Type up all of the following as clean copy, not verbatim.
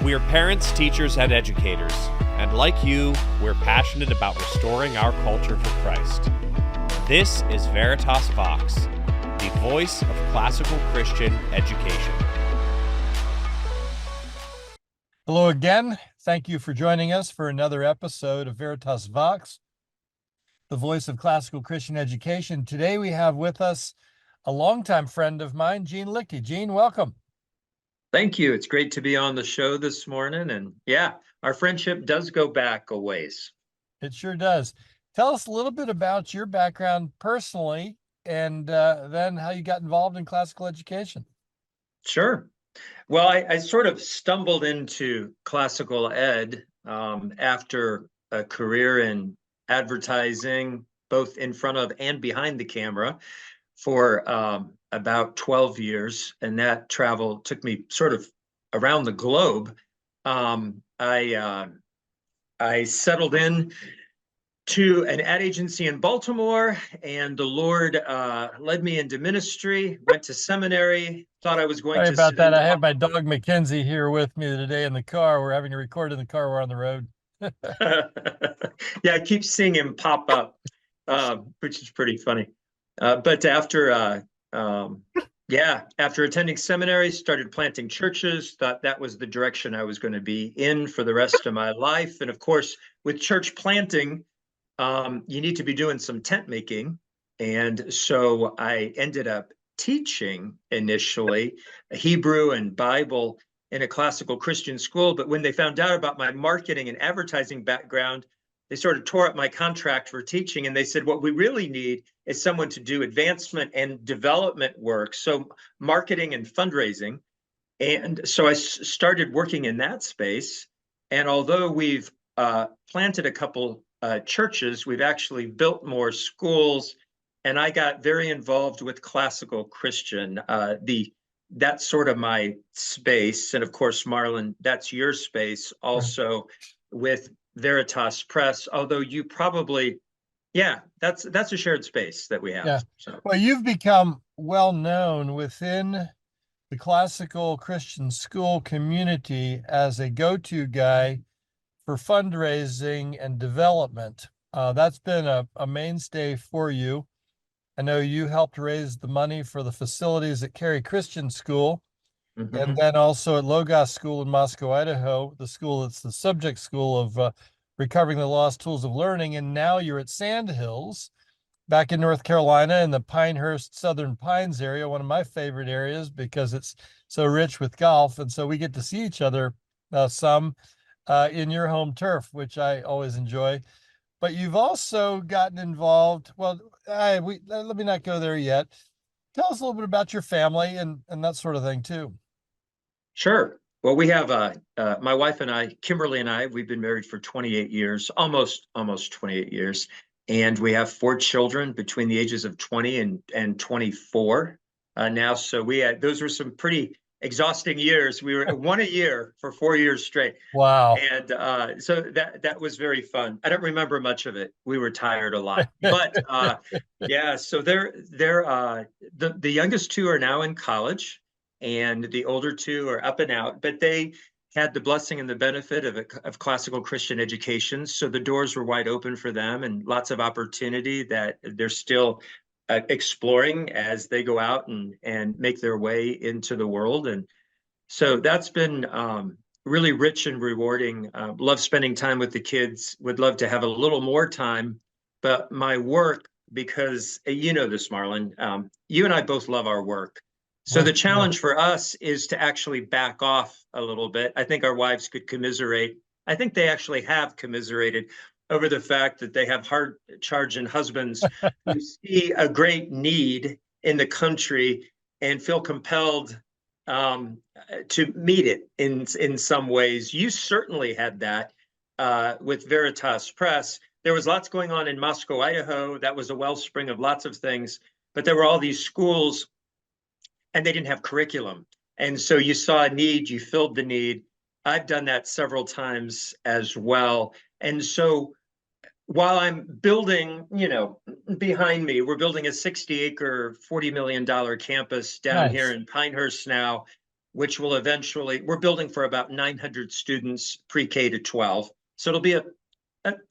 We're parents, teachers, and educators, and like you, we're passionate about restoring our culture for Christ. This is Veritas Vox, the voice of classical Christian education. Hello again. Thank you for joining us for another episode of Veritas Vox, the voice of classical Christian education. Today we have with us a longtime friend of mine, Gene Liechty. Gene, welcome. Thank you. It's great to be on the show this morning. And yeah, our friendship does go back a ways. It sure does. Tell us a little bit about your background personally, and then how you got involved in classical education. Sure. Well, I sort of stumbled into classical ed after a career in advertising, both in front of and behind the camera, for about 12 years, and that travel took me sort of around the globe. I settled in to an ad agency in Baltimore, and the Lord led me into ministry, went to seminary, thought I was going Sorry to about that. spend I have my dog Mackenzie here with me today in the car. We're having to record in the car. We're on the road. Yeah, I keep seeing him pop up, which is pretty funny. But after attending seminary, started planting churches, thought that was the direction I was going to be in for the rest of my life. And of course, with church planting, you need to be doing some tent making. And so I ended up teaching initially Hebrew and Bible in a classical Christian school. But when they found out about my marketing and advertising background, they sort of tore up my contract for teaching, and they said, what we really need is someone to do advancement and development work, so marketing and fundraising. And so I started working in that space. And although we've planted a couple churches, we've actually built more schools, and I got very involved with classical Christian. That's sort of my space. And of course, Marlon, that's your space also with Veritas Press, although you probably, that's a shared space that we have. Yeah. So. Well, you've become well known within the classical Christian school community as a go-to guy for fundraising and development. That's been a mainstay for you. I know you helped raise the money for the facilities at Cary Christian School, and then also at Logos School in Moscow, Idaho, the school that's the subject school of recovering the lost tools of learning. And now you're at Sandhills back in North Carolina in the Pinehurst Southern Pines area, one of my favorite areas because it's so rich with golf. And so we get to see each other some in your home turf, which I always enjoy. But you've also gotten involved. Well, let me not go there yet. Tell us a little bit about your family and that sort of thing too. Sure. Well, we have my wife and I, Kimberly and I, we've been married for 28 years, almost 28 years. And we have 4 children between the ages of 20 and 24 now. So those were some pretty exhausting years. We were one a year for 4 years straight. Wow. And so that was very fun. I don't remember much of it. We were tired a lot, but so the youngest 2 are now in college, and the older 2 are up and out, but they had the blessing and the benefit of classical Christian education. So the doors were wide open for them, and lots of opportunity that they're still exploring as they go out and make their way into the world. And so that's been really rich and rewarding. Love spending time with the kids, would love to have a little more time, but my work, because you know this, Marlon, you and I both love our work. So the challenge for us is to actually back off a little bit. I think our wives could commiserate. I think they actually have commiserated over the fact that they have hard-charging husbands who see a great need in the country and feel compelled to meet it in some ways. You certainly had that with Veritas Press. There was lots going on in Moscow, Idaho. That was a wellspring of lots of things, but there were all these schools, and they didn't have curriculum. And so you saw a need, you filled the need. I've done that several times as well. And so while I'm building, behind me, we're building a 60-acre, $40 million campus down here in Pinehurst now. which will eventually, we're building for about 900 students pre-K to 12. So it'll be a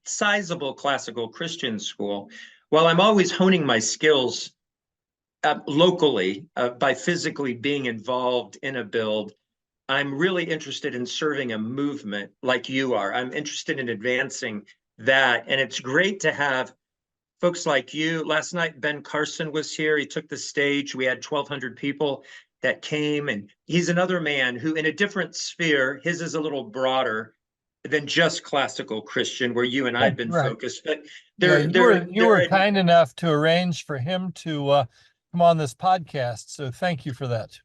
sizable classical Christian school. While I'm always honing my skills locally by physically being involved in a build, I'm really interested in serving a movement like you are. I'm interested in advancing that. And it's great to have folks like you. Last night, Ben Carson was here. He took the stage. We had 1,200 people that came, and he's another man who, in a different sphere, his is a little broader than just classical Christian, where you and I have been focused. But you were kind enough to arrange for him to come on this podcast. So thank you for that.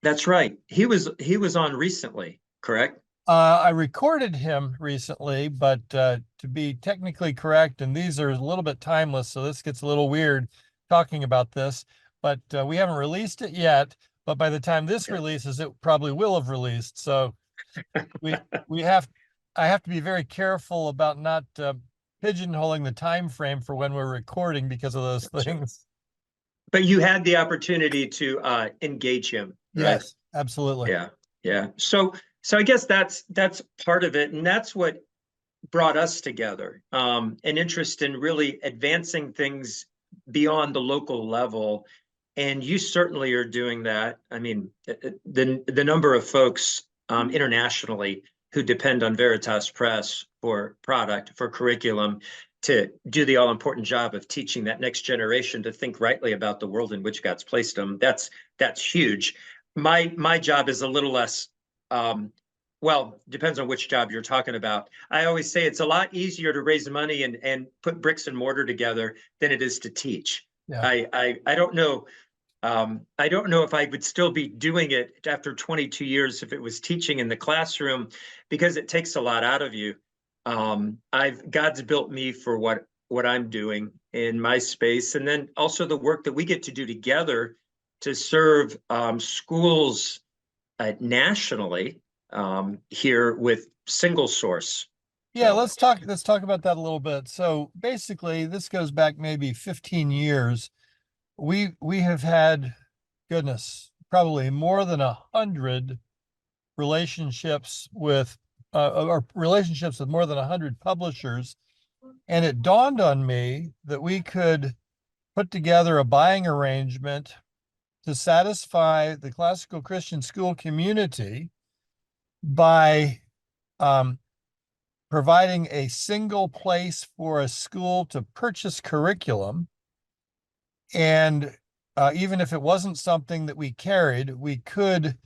That's right. He was on recently, correct? I recorded him recently, but to be technically correct, and these are a little bit timeless, so this gets a little weird talking about this, but we haven't released it yet. But by the time this releases, it probably will have released. So I have to be very careful about not pigeonholing the time frame for when we're recording because of those things. But you had the opportunity to engage him, right? Yes, absolutely. Yeah. So I guess that's part of it, and that's what brought us together. An interest in really advancing things beyond the local level, and you certainly are doing that. I mean, the number of folks internationally who depend on Veritas Press for product, for curriculum, to do the all-important job of teaching that next generation to think rightly about the world in which God's placed them. That's huge. My job is a little less, well, depends on which job you're talking about. I always say it's a lot easier to raise money and put bricks and mortar together than it is to teach. Yeah. I don't know. I don't know if I would still be doing it after 22 years if it was teaching in the classroom, because it takes a lot out of you. God's built me for what I'm doing in my space, and then also the work that we get to do together to serve schools nationally here with single source. Yeah, let's talk about that a little bit. So basically, this goes back maybe 15 years. We have had, goodness, probably more than 100 relationships with or relationships with more than 100 publishers, and it dawned on me that we could put together a buying arrangement to satisfy the classical Christian school community by providing a single place for a school to purchase curriculum. And even if it wasn't something that we carried, we could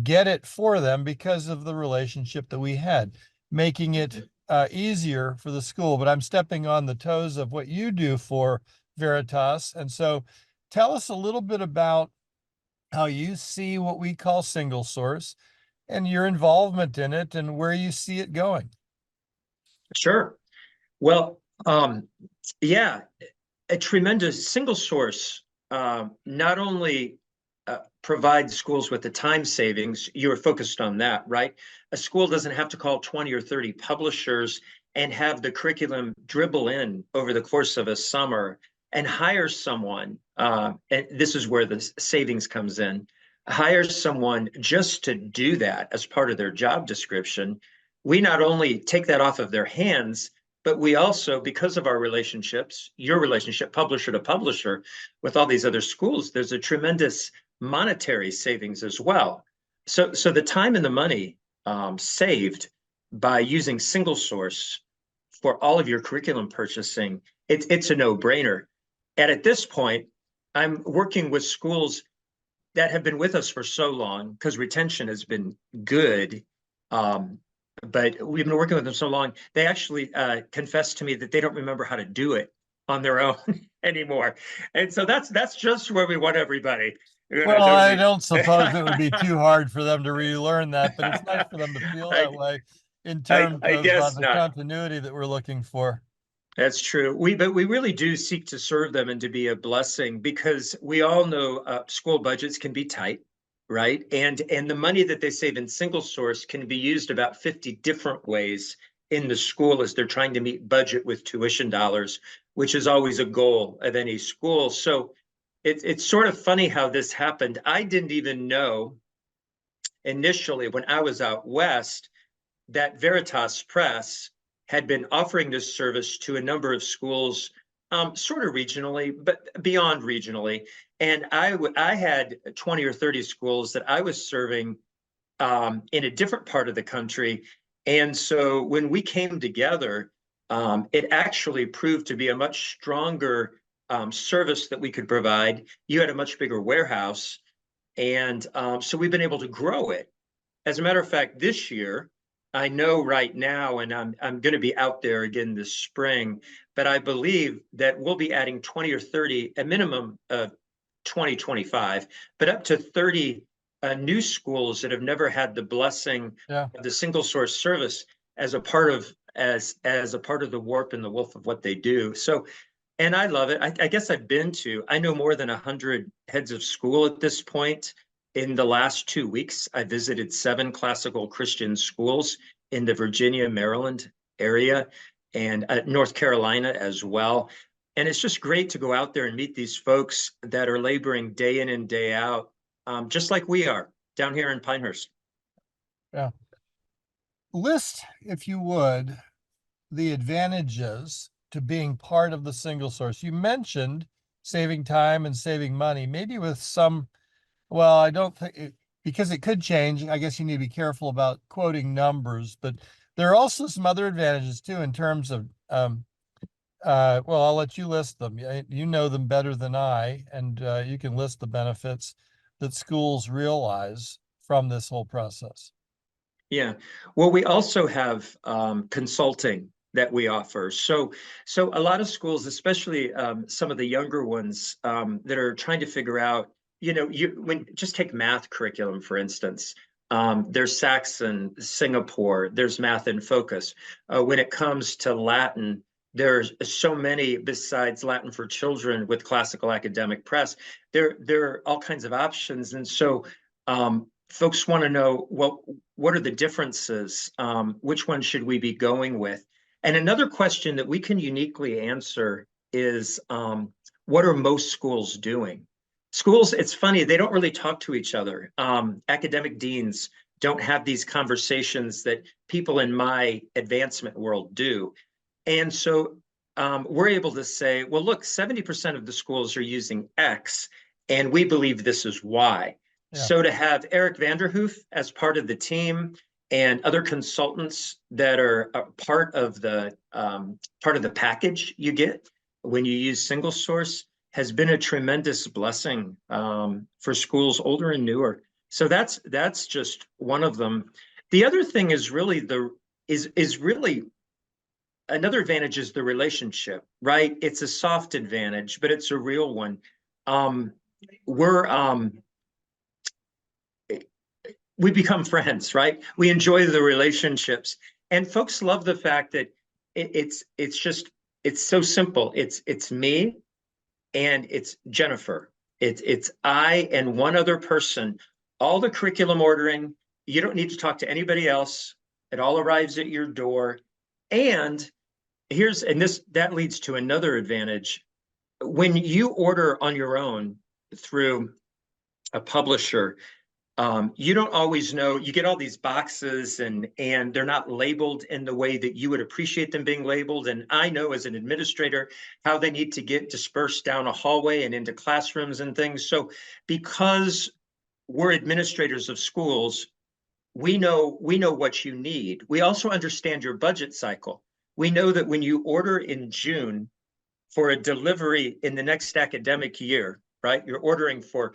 get it for them because of the relationship that we had, making it easier for the school. But I'm stepping on the toes of what you do for Veritas. And so tell us a little bit about how you see what we call single source and your involvement in it and where you see it going. Sure. Well, yeah, a tremendous single source not only provides schools with the time savings, you're focused on that, right? A school doesn't have to call 20 or 30 publishers and have the curriculum dribble in over the course of a summer and hire someone, and this is where the savings comes in, hire someone just to do that as part of their job description. We not only take that off of their hands, but we also, because of our relationships, your relationship, publisher to publisher, with all these other schools, there's a tremendous monetary savings as well. So the time and the money saved by using single source for all of your curriculum purchasing, it's a no-brainer. And at this point, I'm working with schools that have been with us for so long because retention has been good. But we've been working with them so long, they actually confessed to me that they don't remember how to do it on their own anymore. And so that's just where we want everybody. Well, I don't suppose it would be too hard for them to relearn that, but it's nice for them to feel that way in terms of the continuity that we're looking for. That's true. But we really do seek to serve them and to be a blessing, because we all know school budgets can be tight, right? And the money that they save in single source can be used about 50 different ways in the school as they're trying to meet budget with tuition dollars, which is always a goal of any school. So it's sort of funny how this happened. I didn't even know initially when I was out west, that Veritas Press had been offering this service to a number of schools, sort of regionally, but beyond regionally. And I had 20 or 30 schools that I was serving in a different part of the country. And so when we came together, it actually proved to be a much stronger service that we could provide. You had a much bigger warehouse. And so we've been able to grow it. As a matter of fact, this year, I know right now, and I'm going to be out there again this spring, but I believe that we'll be adding 20 or 30, a minimum of 20, 25, but up to 30 new schools that have never had the blessing of the single source service as a part of as a part of the warp and the woof of what they do. So, and I love it. I guess I know more than 100 heads of school at this point. In the last 2 weeks, I visited 7 classical Christian schools in the Virginia, Maryland area and North Carolina as well. And it's just great to go out there and meet these folks that are laboring day in and day out, just like we are down here in Pinehurst. Yeah. List, if you would, the advantages to being part of the single source. You mentioned saving time and saving money, maybe with some, well, I don't think it, because it could change. I guess you need to be careful about quoting numbers, but there are also some other advantages too in terms of, well, I'll let you list them. You know them better than I, and you can list the benefits that schools realize from this whole process. Yeah. Well, we also have consulting that we offer. So a lot of schools, especially some of the younger ones that are trying to figure out, just take math curriculum, for instance. There's Saxon, Singapore, there's Math in Focus. When it comes to Latin, there's so many besides Latin for Children with Classical Academic Press. There are all kinds of options. And so folks want to know, well, what are the differences? Which one should we be going with? And another question that we can uniquely answer is, what are most schools doing? Schools, it's funny, they don't really talk to each other. Academic deans don't have these conversations that people in my advancement world do. And so we're able to say, well, look, 70% of the schools are using X, and we believe this is Y. Yeah. So to have Eric Vanderhoof as part of the team and other consultants that are part of the package you get when you use single source has been a tremendous blessing for schools older and newer. So that's just one of them. The other thing is really another advantage is the relationship, right? It's a soft advantage, but it's a real one. We become friends, right? We enjoy the relationships, and folks love the fact that it's so simple. It's me and it's Jennifer. It's I and one other person. All the curriculum ordering, you don't need to talk to anybody else. It all arrives at your door. And that leads to another advantage. When you order on your own through a publisher, you don't always know. You get all these boxes and they're not labeled in the way that you would appreciate them being labeled. And I know as an administrator how they need to get dispersed down a hallway and into classrooms and things. So because we're administrators of schools, we know what you need. We also understand your budget cycle. We know that when you order in June for a delivery in the next academic year, right? You're ordering for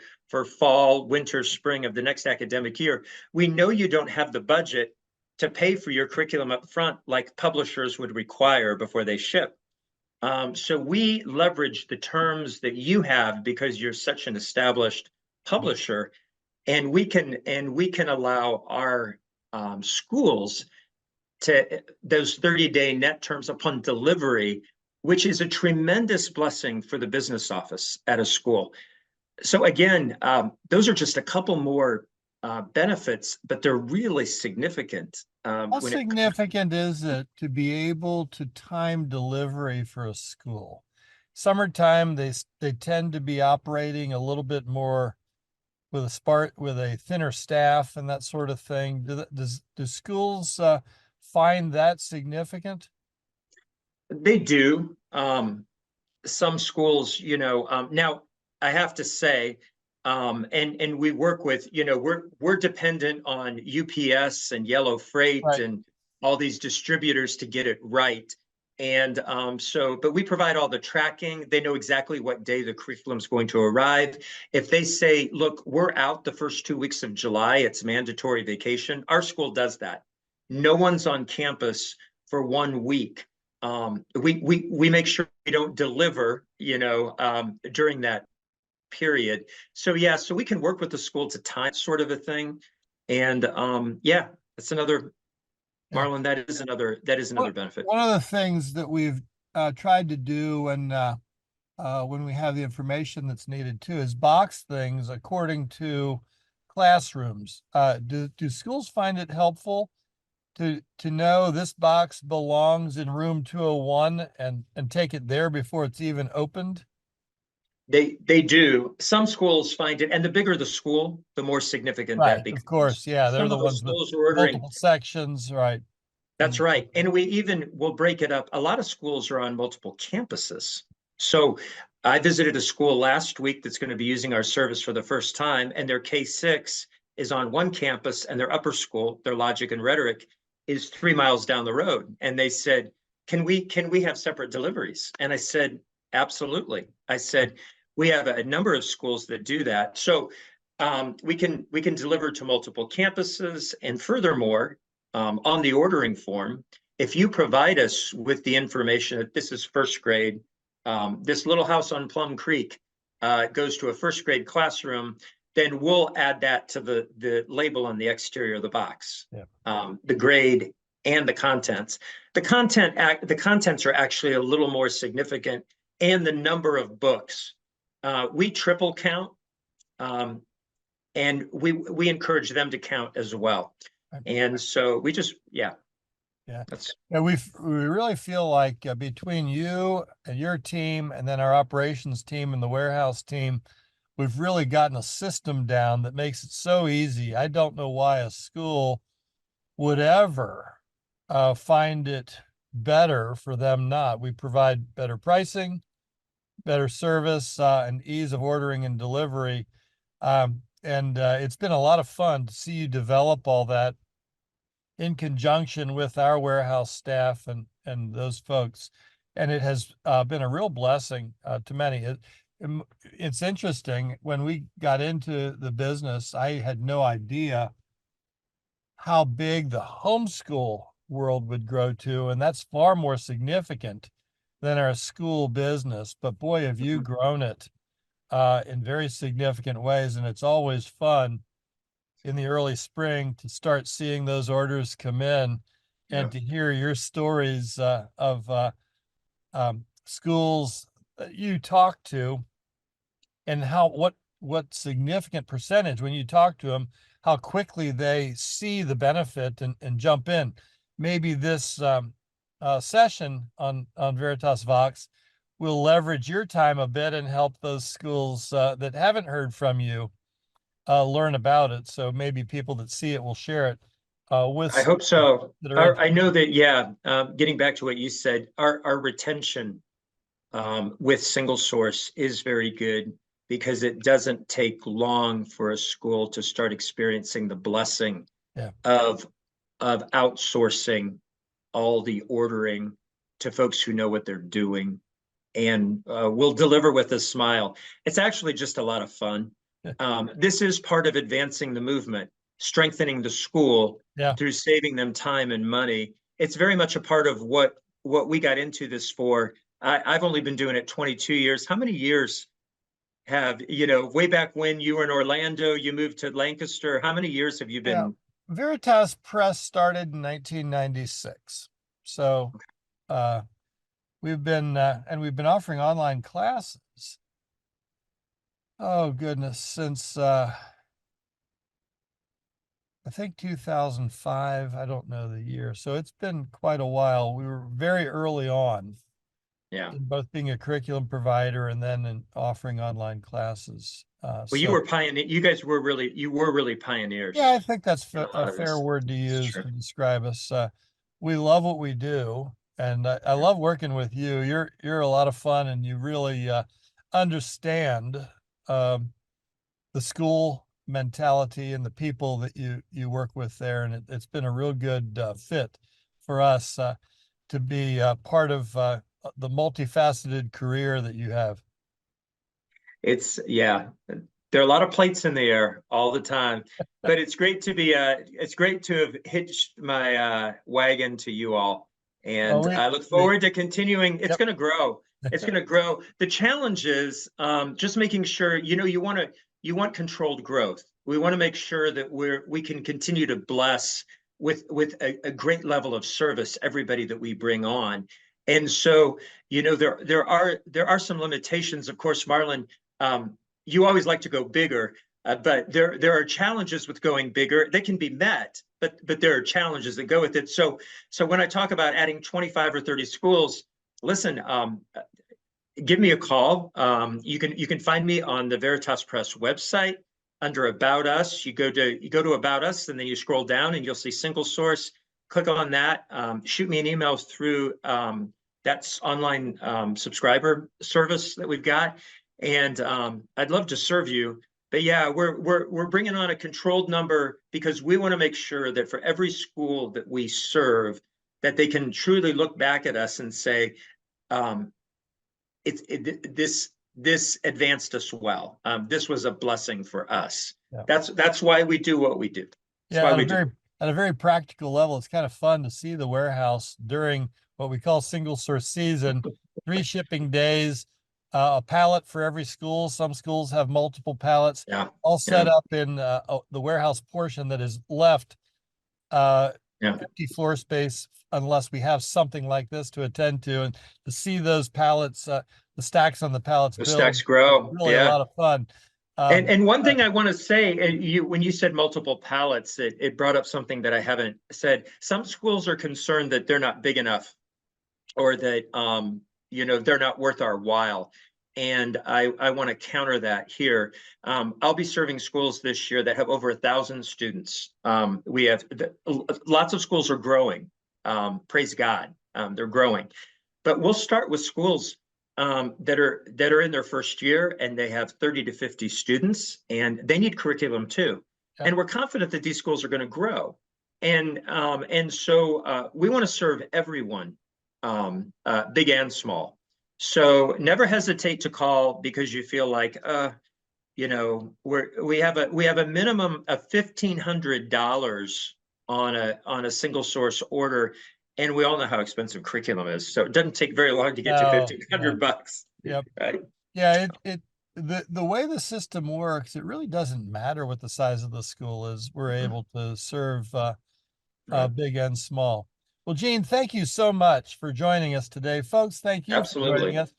fall, winter, spring of the next academic year. We know you don't have the budget to pay for your curriculum up front like publishers would require before they ship. So we leverage the terms that you have because you're such an established publisher, and we can allow our schools to those 30-day net terms upon delivery, which is a tremendous blessing for the business office at a school. So again, those are just a couple more benefits, but they're really significant. How significant is it to be able to time delivery for a school? Summertime, they tend to be operating a little bit more, with a thinner staff and that sort of thing. Do schools find that significant? They do. Some schools, now I have to say, and we work with, we're dependent on UPS and Yellow Freight Right. and all these distributors to get it right. And but we provide all the tracking. They know exactly what day the curriculum is going to arrive. If they say, look, we're out the first 2 weeks of July, it's mandatory vacation, our school does that. No one's on campus for 1 week. We make sure we don't deliver, during that period. So yeah, so we can work with the school to time sort of a thing. And yeah, that's another, Marlon, that is another benefit. One of the things that we've tried to do when we have the information that's needed too is box things according to classrooms. Do schools find it helpful to know this box belongs in room 201 and take it there before it's even opened? They do. Some schools find it, and the bigger the school, the more significant that Right, becomes. of course. Yeah, they're Some the of those ones with schools are ordering. multiple sections, right? That's right. And we even will break it up. A lot of schools are on multiple campuses. So I visited a school last week that's going to be using our service for the first time, and their K-6 is on one campus, and their upper school, their logic and rhetoric, is 3 miles down the road. And they said, can we have separate deliveries? And I said, absolutely. I said, we have a number of schools that do that. So we can deliver to multiple campuses. And furthermore, on the ordering form, if you provide us with the information that this is first grade, this little house on Plum Creek goes to a first grade classroom, then we'll add that to the label on the exterior of the box. Yeah. The grade and the contents. The contents are actually a little more significant, and the number of books. We triple count, and we encourage them to count as well. And so we just, yeah. Yeah, we really feel like between you and your team and then our operations team and the warehouse team, we've really gotten a system down that makes it so easy. I don't know why a school would ever find it better for them not. We provide better pricing, better service, and ease of ordering and delivery. And it's been a lot of fun to see you develop all that in conjunction with our warehouse staff and those folks. And it has been a real blessing to many. It's interesting, when we got into the business, I had no idea how big the homeschool world would grow to, and that's far more significant than our school business. But boy, have you grown it in very significant ways, and it's always fun in the early spring to start seeing those orders come in and to hear your stories of schools that you talk to and what significant percentage, when you talk to them, how quickly they see the benefit and jump in. Maybe this session on Veritas Vox will leverage your time a bit and help those schools that haven't heard from you learn about it. So maybe people that see it will share it with. I hope so. I know that, yeah, getting back to what you said, our retention with single source is very good, because it doesn't take long for a school to start experiencing the blessing of outsourcing all the ordering to folks who know what they're doing and will deliver with a smile. It's actually just a lot of fun. This is part of advancing the movement, strengthening the school through saving them time and money. It's very much a part of what we got into this for. I've only been doing it 22 years. How many years have, way back when you were in Orlando, you moved to Lancaster, how many years have you been? Veritas Press started in 1996. So we've been offering online classes. Oh goodness, since I think 2005, I don't know the year. So it's been quite a while. We were very early on Yeah. in both being a curriculum provider and then in offering online classes. Well, you were pioneer. You guys were really pioneers. Yeah, I think that's in a a lot of fair this. word to use Sure. to describe us. We love what we do, and I love working with you. You're a lot of fun, and you really understand um, the school mentality and the people that you work with there, and it's been a real good fit for us to be part of the multifaceted career that you have. Yeah, there are a lot of plates in the air all the time, but it's great to be it's great to have hitched my wagon to you all. And Well, I look forward to continuing. It's yep. going to grow. It's going to grow. The challenge is just making sure, you want controlled growth. We want to make sure that we can continue to bless with a great level of service everybody that we bring on. And so, there are some limitations. Of course, Marlon, you always like to go bigger, but there are challenges with going bigger. They can be met, but there are challenges that go with it. So when I talk about adding 25 or 30 schools, listen, give me a call. You can find me on the Veritas Press website under About Us. You go to About Us, and then you scroll down, and you'll see Single Source. Click on that. Shoot me an email through that's online subscriber service that we've got, and I'd love to serve you. But yeah, we're bringing on a controlled number because we want to make sure that for every school that we serve, that they can truly look back at us and say, this advanced us well. This was a blessing for us. Yeah. That's why we do what we do. That's why we do. At a very practical level, it's kind of fun to see the warehouse during what we call single source season, 3 shipping days, a pallet for every school. Some schools have multiple pallets, all set up in the warehouse portion that is left empty floor space unless we have something like this to attend to, and to see those pallets, the stacks on the pallets build, stacks grow. Really a lot of fun. And one thing I want to say, when you said multiple pallets, it brought up something that I haven't said. Some schools are concerned that they're not big enough, or that they're not worth our while. And I want to counter that here. I'll be serving schools this year that have over 1,000 students. We have lots of schools are growing. Praise God, they're growing. But we'll start with schools that are in their first year, and they have 30 to 50 students, and they need curriculum too. Yeah. And we're confident that these schools are going to grow. And so we want to serve everyone, big and small. So never hesitate to call because you feel like we have a minimum of $1,500 on a single source order, and we all know how expensive curriculum is. So it doesn't take very long to get to $1,500. Yep. Right. Yeah. The way the system works, it really doesn't matter what the size of the school is. We're able to serve big and small. Well, Gene, thank you so much for joining us today. Folks, thank you for joining us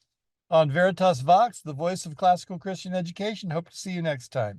on Veritas Vox, the voice of classical Christian education. Hope to see you next time.